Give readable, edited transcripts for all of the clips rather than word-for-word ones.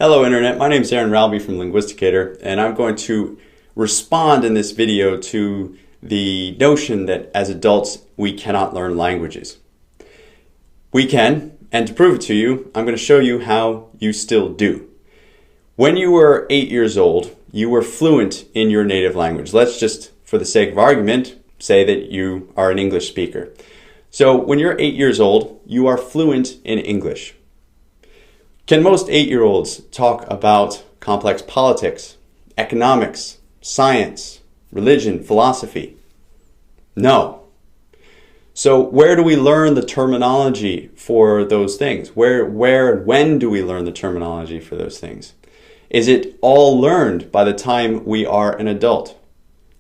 Hello Internet, my name is Aaron Ralby from Linguisticator, and I'm going to respond in this video to the notion that as adults we cannot learn languages. We can, and to prove it to you, I'm going to show you how you still do. When you were 8 years old, you were fluent in your native language. Let's just, for the sake of argument, say that you are an English speaker. So when you're 8 years old, you are fluent in English. Can most 8-year-olds talk about complex politics, economics, science, religion, philosophy? No. So where do we learn the terminology for those things? Where and when do we learn the terminology for those things? Is it all learned by the time we are an adult?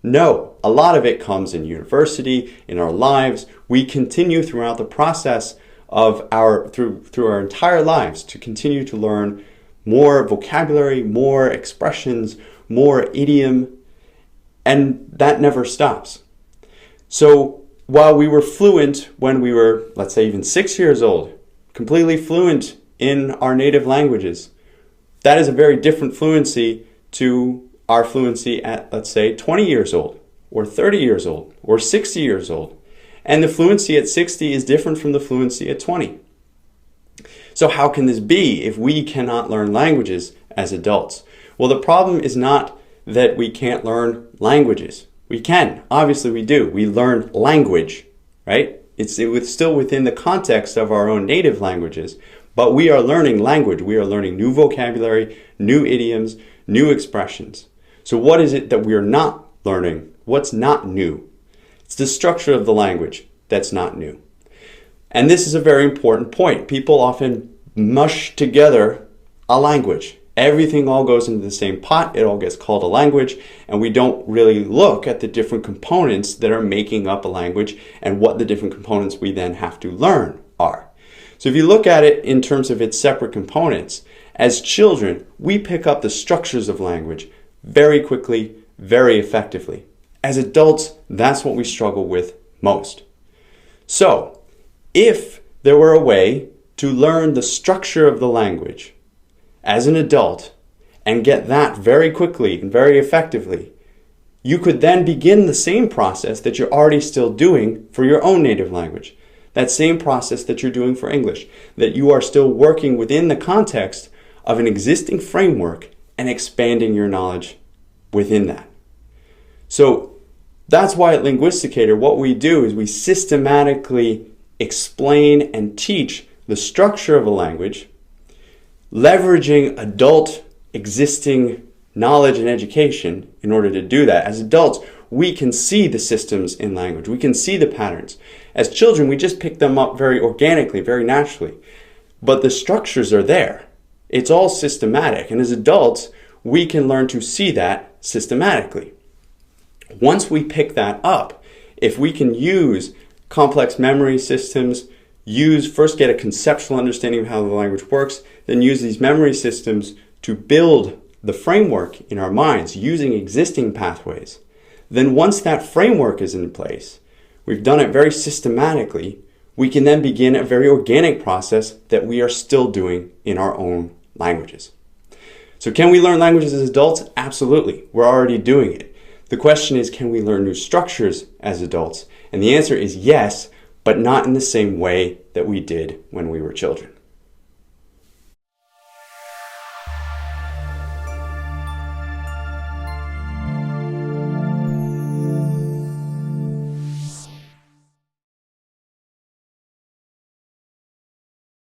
No. A lot of it comes in university, in our lives. We continue throughout the process of through our entire lives to continue to learn more vocabulary, more expressions, more idiom, and that never stops. So while we were fluent when we were, let's say, even 6 years old, completely fluent in our native languages, that is a very different fluency to our fluency at, let's say, 20 years old, or 30 years old, or 60 years old. And the fluency at 60 is different from the fluency at 20. So how can this be if we cannot learn languages as adults? Well, the problem is not that we can't learn languages. We can. Obviously we do. We learn language, right? It's still within the context of our own native languages, but we are learning language. We are learning new vocabulary, new idioms, new expressions. So what is it that we are not learning? What's not new? It's the structure of the language that's not new. And this is a very important point. People often mush together a language. Everything all goes into the same pot. It all gets called a language, and we don't really look at the different components that are making up a language and what the different components we then have to learn are. So if you look at it in terms of its separate components, as children, we pick up the structures of language very quickly, very effectively. As adults, that's what we struggle with most. So, if there were a way to learn the structure of the language as an adult and get that very quickly and very effectively, you could then begin the same process that you're already still doing for your own native language. That same process that you're doing for English, that you are still working within the context of an existing framework and expanding your knowledge within that. So that's why at Linguisticator, what we do is we systematically explain and teach the structure of a language, leveraging adult existing knowledge and education in order to do that. As adults, we can see the systems in language. We can see the patterns. As children, we just pick them up very organically, very naturally. But the structures are there. It's all systematic. And as adults, we can learn to see that systematically. Once we pick that up, if we can use complex memory systems, first get a conceptual understanding of how the language works, then use these memory systems to build the framework in our minds using existing pathways, then once that framework is in place, we've done it very systematically, we can then begin a very organic process that we are still doing in our own languages. So can we learn languages as adults? Absolutely. We're already doing it. The question is, can we learn new structures as adults? And the answer is yes, but not in the same way that we did when we were children.